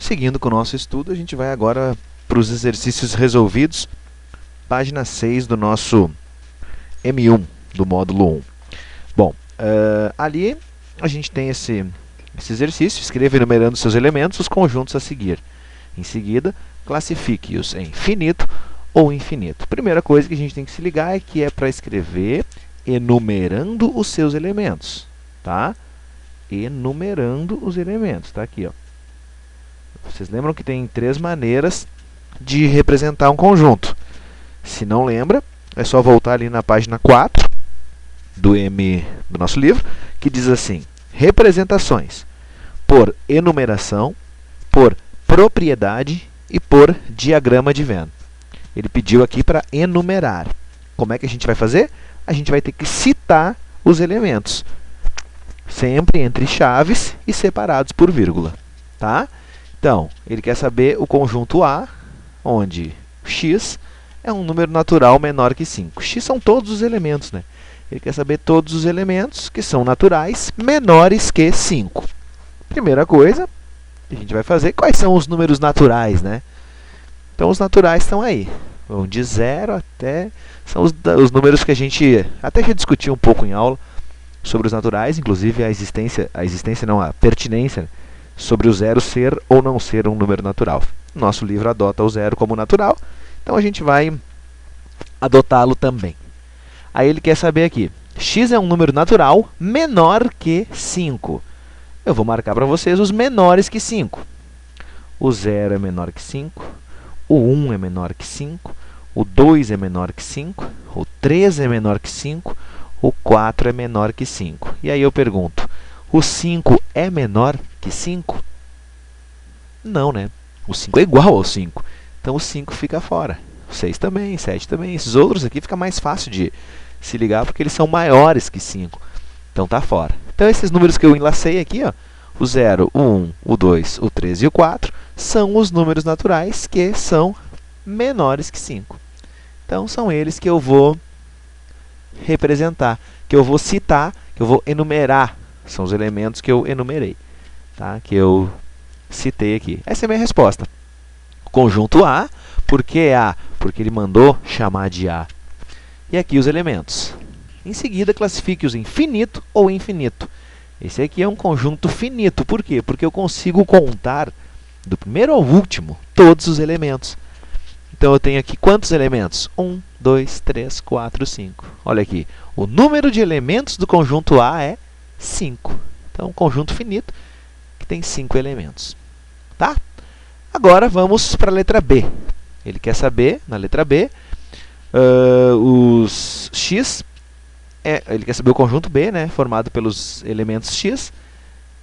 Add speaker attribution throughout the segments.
Speaker 1: seguindo com o nosso estudo, a gente vai agora para os exercícios resolvidos, página 6 do nosso M1, do módulo 1. Bom, ali a gente tem esse exercício: escreva enumerando seus elementos, os conjuntos a seguir. Em seguida, classifique-os em finito ou infinito. Primeira coisa que a gente tem que se ligar é que é para escrever enumerando os seus elementos, tá? Enumerando os elementos, tá aqui, ó. Vocês lembram que tem 3 maneiras de representar um conjunto. Se não lembra, é só voltar ali na página 4 do nosso livro, que diz assim: representações por enumeração, por propriedade e por diagrama de Venn. Ele pediu aqui para enumerar. Como é que a gente vai fazer? A gente vai ter que citar os elementos, sempre entre chaves e separados por vírgula, tá? Então, ele quer saber o conjunto A, onde x é um número natural menor que 5. X são todos os elementos, né? Ele quer saber todos os elementos que são naturais menores que 5. Primeira coisa que a gente vai fazer, quais são os números naturais, né? Então, os naturais estão aí. Vão de 0 até... São os números que a gente até já discutiu um pouco em aula sobre os naturais, inclusive a pertinência, né? Sobre o 0 ser ou não ser um número natural. Nosso livro adota o 0 como natural, então a gente vai adotá-lo também. Aí ele quer saber aqui, x é um número natural menor que 5. Eu vou marcar para vocês os menores que 5. O 0 é menor que 5, o 1 é menor que 5, o 2 é menor que 5, o 3 é menor que 5, o 4 é menor que 5. E aí eu pergunto, o 5 é menor que 5? Não, né? O 5 é igual ao 5. Então, o 5 fica fora. O 6 também, 7 também. Esses outros aqui fica mais fácil de se ligar, porque eles são maiores que 5. Então, está fora. Então, esses números que eu enlacei aqui, ó, o 0, o 1, o 2, o 3 e o 4, são os números naturais que são menores que 5. Então, são eles que eu vou representar, que eu vou citar, que eu vou enumerar. São os elementos que eu enumerei, tá? Que eu citei aqui. Essa é a minha resposta. Conjunto A, por que A? Porque ele mandou chamar de A. E aqui os elementos. Em seguida, classifique-os em finito ou infinito. Esse aqui é um conjunto finito. Por quê? Porque eu consigo contar, do primeiro ao último, todos os elementos. Então, eu tenho aqui quantos elementos? 1, 2, 3, 4, 5. Olha aqui. O número de elementos do conjunto A é 5. Então, um conjunto finito que tem 5 elementos. Tá? Agora, vamos para a letra B. Ele quer saber, na letra B, os x... ele quer saber o conjunto B, né, formado pelos elementos x,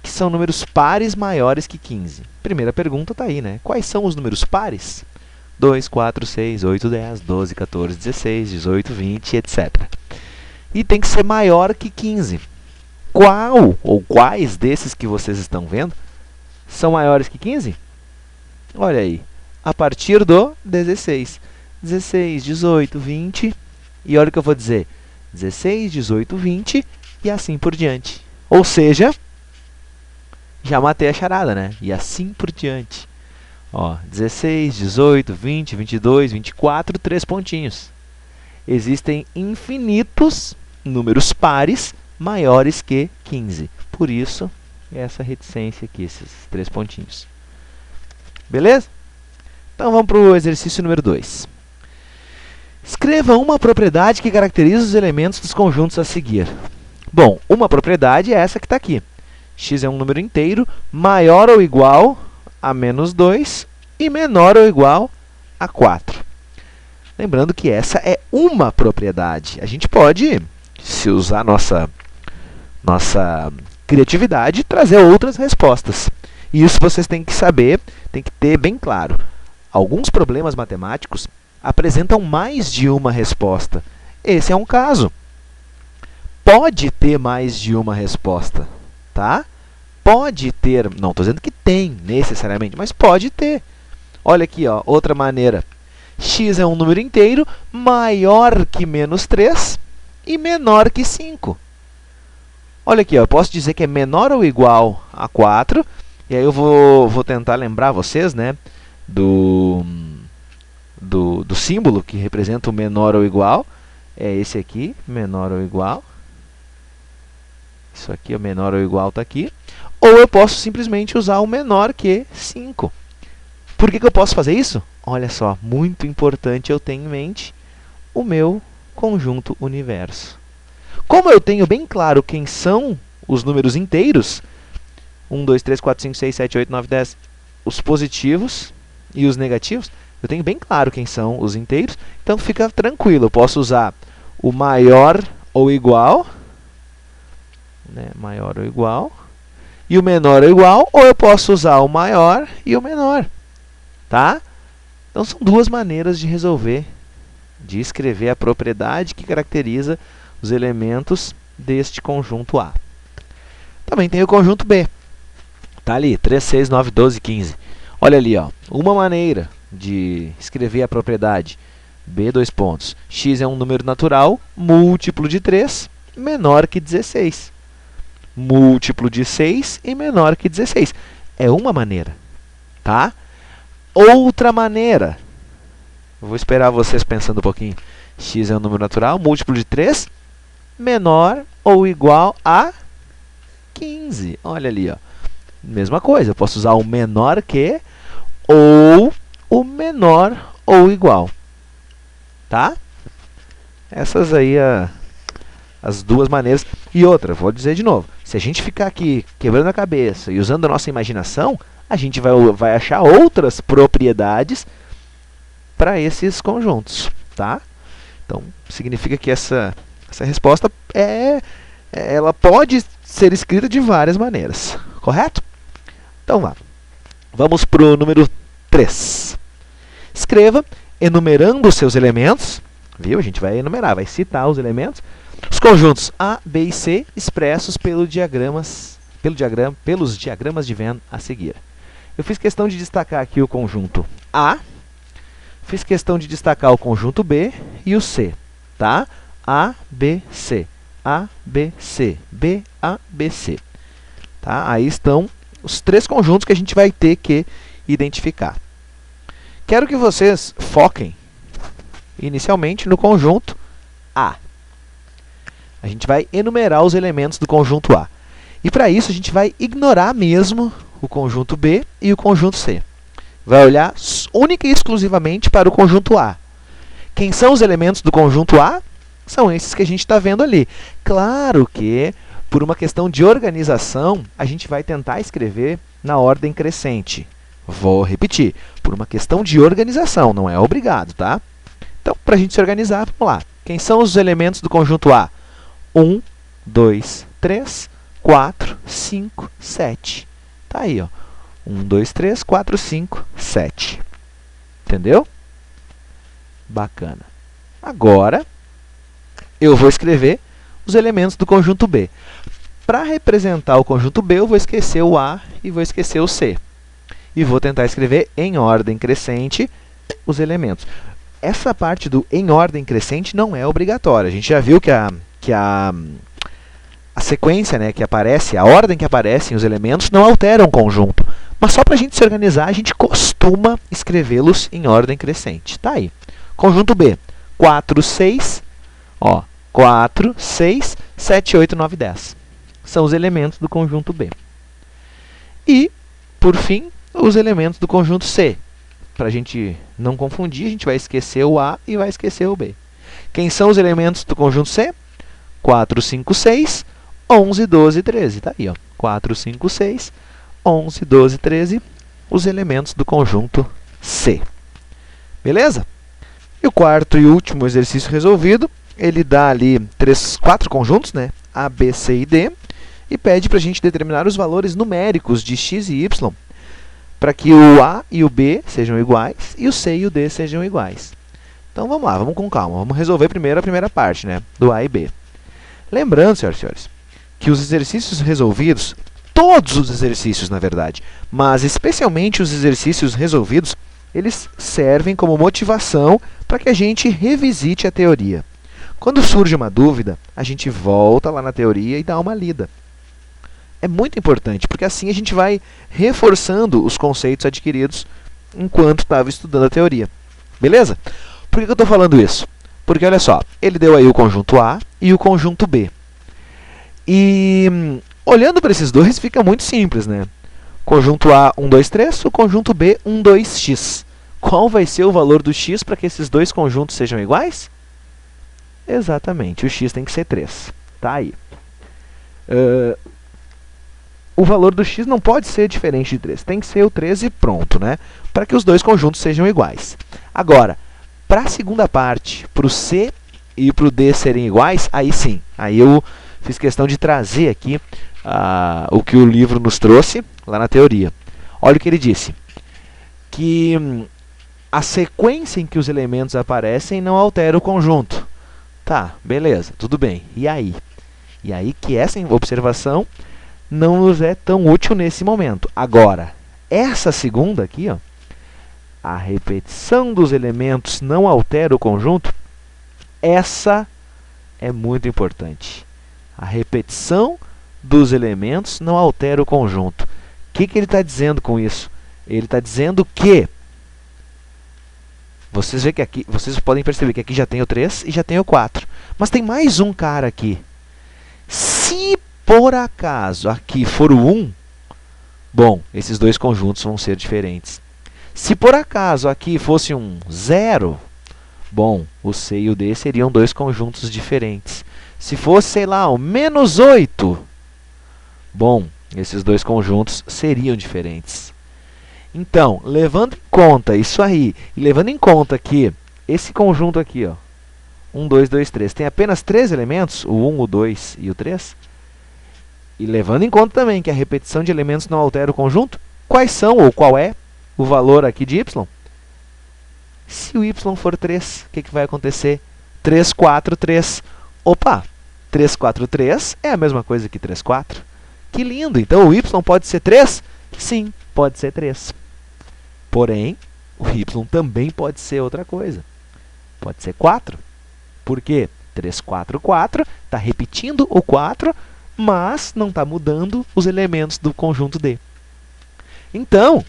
Speaker 1: que são números pares maiores que 15. Primeira pergunta está aí, né? Quais são os números pares? 2, 4, 6, 8, 10, 12, 14, 16, 18, 20, etc. E tem que ser maior que 15. Qual ou quais desses que vocês estão vendo são maiores que 15? Olha aí, a partir do 16. 16, 18, 20, e olha o que eu vou dizer. 16, 18, 20 e assim por diante. Ou seja, já matei a charada, né? E assim por diante. Ó, 16, 18, 20, 22, 24, 3 pontinhos. Existem infinitos números pares maiores que 15. Por isso, essa reticência aqui, esses 3 pontinhos. Beleza? Então, vamos para o exercício número 2. Escreva uma propriedade que caracteriza os elementos dos conjuntos a seguir. Bom, uma propriedade é essa que está aqui. X é um número inteiro maior ou igual a menos 2 e menor ou igual a 4. Lembrando que essa é uma propriedade. A gente pode, se usar nossa criatividade, trazer outras respostas. E isso vocês têm que saber, tem que ter bem claro. Alguns problemas matemáticos apresentam mais de uma resposta. Esse é um caso. Pode ter mais de uma resposta, tá? Pode ter, não estou dizendo que tem necessariamente, mas pode ter. Olha aqui, ó, outra maneira. X é um número inteiro maior que menos 3 e menor que 5. Olha aqui, ó, eu posso dizer que é menor ou igual a 4 E aí eu vou tentar lembrar vocês, né, do símbolo que representa o menor ou igual. É esse aqui, menor ou igual. Isso aqui, o menor ou igual, está aqui. Ou eu posso simplesmente usar o menor que 5. Por que eu posso fazer isso? Olha só, muito importante eu ter em mente o meu conjunto universo. Como eu tenho bem claro quem são os números inteiros, 1, 2, 3, 4, 5, 6, 7, 8, 9, 10, os positivos e os negativos, eu tenho bem claro quem são os inteiros, então fica tranquilo, eu posso usar o maior ou igual, né, maior ou igual, e o menor ou igual, ou eu posso usar o maior e o menor, tá? Então são duas maneiras de resolver, de escrever a propriedade que caracteriza os elementos deste conjunto A. Também tem o conjunto B. Está ali, 3, 6, 9, 12, 15. Olha ali, ó, uma maneira de escrever a propriedade B, dois pontos. X é um número natural, múltiplo de 3, menor que 16. Múltiplo de 6 e menor que 16. É uma maneira, tá? Outra maneira, eu vou esperar vocês pensando um pouquinho. X é um número natural, múltiplo de 3, menor ou igual a 15. Olha ali, ó. Mesma coisa, eu posso usar o menor que ou o menor ou igual. Tá? Essas aí as duas maneiras. E outra, vou dizer de novo. Se a gente ficar aqui quebrando a cabeça e usando a nossa imaginação, a gente vai achar outras propriedades para esses conjuntos. Tá? Então, significa que essa resposta ela pode ser escrita de várias maneiras. Correto? Então, vamos para o número 3. Escreva, enumerando os seus elementos, viu? A gente vai enumerar, vai citar os elementos, os conjuntos A, B e C expressos pelos diagramas de Venn a seguir. Eu fiz questão de destacar aqui o conjunto A, fiz questão de destacar o conjunto B e o C, tá? A, B, C. A, B, C. B, A, B, C. Tá? Aí estão os três conjuntos que a gente vai ter que identificar. Quero que vocês foquem inicialmente no conjunto A. A gente vai enumerar os elementos do conjunto A. E para isso a gente vai ignorar mesmo o conjunto B e o conjunto C. Vai olhar única e exclusivamente para o conjunto A. Quem são os elementos do conjunto A? São esses que a gente está vendo ali. Claro que, por uma questão de organização, a gente vai tentar escrever na ordem crescente. Vou repetir, por uma questão de organização, não é obrigado, tá? Então, para a gente se organizar, vamos lá. Quem são os elementos do conjunto A? 1, 2, 3, 4, 5, 7. Tá aí, ó. 1, 2, 3, 4, 5, 7. Entendeu? Bacana. Agora, eu vou escrever os elementos do conjunto B. Para representar o conjunto B, eu vou esquecer o A e vou esquecer o C. E vou tentar escrever em ordem crescente os elementos. Essa parte do em ordem crescente não é obrigatória. A gente já viu que a sequência, né, que aparece, a ordem que aparecem os elementos não altera um conjunto. Mas só para a gente se organizar, a gente costuma escrevê-los em ordem crescente. Tá aí. Conjunto B. 4, 6, ó, 4, 6, 7, 8, 9, 10. São os elementos do conjunto B. E, por fim, os elementos do conjunto C. Para a gente não confundir, a gente vai esquecer o A e vai esquecer o B. Quem são os elementos do conjunto C? 4, 5, 6, 11, 12, 13. Tá aí, ó. 4, 5, 6, 11, 12, 13. Os elementos do conjunto C. Beleza? E o quarto e último exercício resolvido, ele dá ali 4 conjuntos, né? A, B, C e D, e pede para a gente determinar os valores numéricos de x e y para que o A e o B sejam iguais e o C e o D sejam iguais. Então, vamos lá, vamos com calma. Vamos resolver primeiro a primeira parte, né? Do A e B. Lembrando, senhoras e senhores, que os exercícios resolvidos, todos os exercícios, na verdade, mas especialmente os exercícios resolvidos, eles servem como motivação para que a gente revisite a teoria. Quando surge uma dúvida, a gente volta lá na teoria e dá uma lida. é muito importante, porque assim a gente vai reforçando os conceitos adquiridos enquanto estava estudando a teoria. Beleza? Por que eu estou falando isso? Porque, olha só, ele deu aí o conjunto A e o conjunto B. E, olhando para esses dois, fica muito simples, né? Conjunto A, 1, 2, 3, o conjunto B, 1, 2x. Qual vai ser o valor do x para que esses dois conjuntos sejam iguais? Exatamente, o x tem que ser 3. Tá aí. O valor do x não pode ser diferente de 3. Tem que ser o 3 e pronto, né? Para que os dois conjuntos sejam iguais. Agora, para a segunda parte, para o C e para o D serem iguais, aí sim. Aí eu fiz questão de trazer aqui o que o livro nos trouxe lá na teoria. Olha o que ele disse. Que a sequência em que os elementos aparecem não altera o conjunto. Tá, beleza, tudo bem. E aí? E aí que essa observação não nos é tão útil nesse momento. Agora, essa segunda aqui, ó, a repetição dos elementos não altera o conjunto, essa é muito importante. A repetição dos elementos não altera o conjunto. O que ele está dizendo com isso? Ele está dizendo que vocês podem perceber que aqui já tem o 3 e já tem o 4. Mas tem mais um cara aqui. Se por acaso aqui for o 1, bom, esses dois conjuntos vão ser diferentes. Se por acaso aqui fosse um 0, bom, o C e o D seriam dois conjuntos diferentes. Se fosse, sei lá, o -8, bom, esses dois conjuntos seriam diferentes. Então, levando em conta isso aí, e levando em conta que esse conjunto aqui, ó, 1, 2, 2, 3, tem apenas 3 elementos, o 1, o 2 e o 3, e levando em conta também que a repetição de elementos não altera o conjunto, quais são, ou qual é, o valor aqui de y? Se o y for 3, o que vai acontecer? 3, 4, 3. Opa! 3, 4, 3 é a mesma coisa que 3, 4. Que lindo! Então, o y pode ser 3? Sim, pode ser 3. Porém, o y também pode ser outra coisa. Pode ser 4. Por quê? 3, 4, 4. Está repetindo o 4, mas não está mudando os elementos do conjunto D. Então,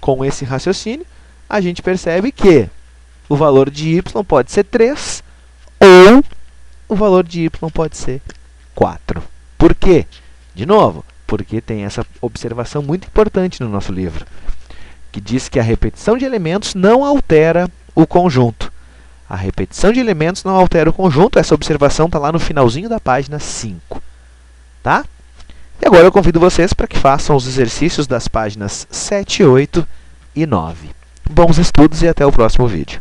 Speaker 1: com esse raciocínio, a gente percebe que o valor de y pode ser 3 ou o valor de y pode ser 4. Por quê? De novo, porque tem essa observação muito importante no nosso livro, que diz que a repetição de elementos não altera o conjunto. A repetição de elementos não altera o conjunto. Essa observação está lá no finalzinho da página 5. Tá? E agora eu convido vocês para que façam os exercícios das páginas 7, 8 e 9. Bons estudos e até o próximo vídeo.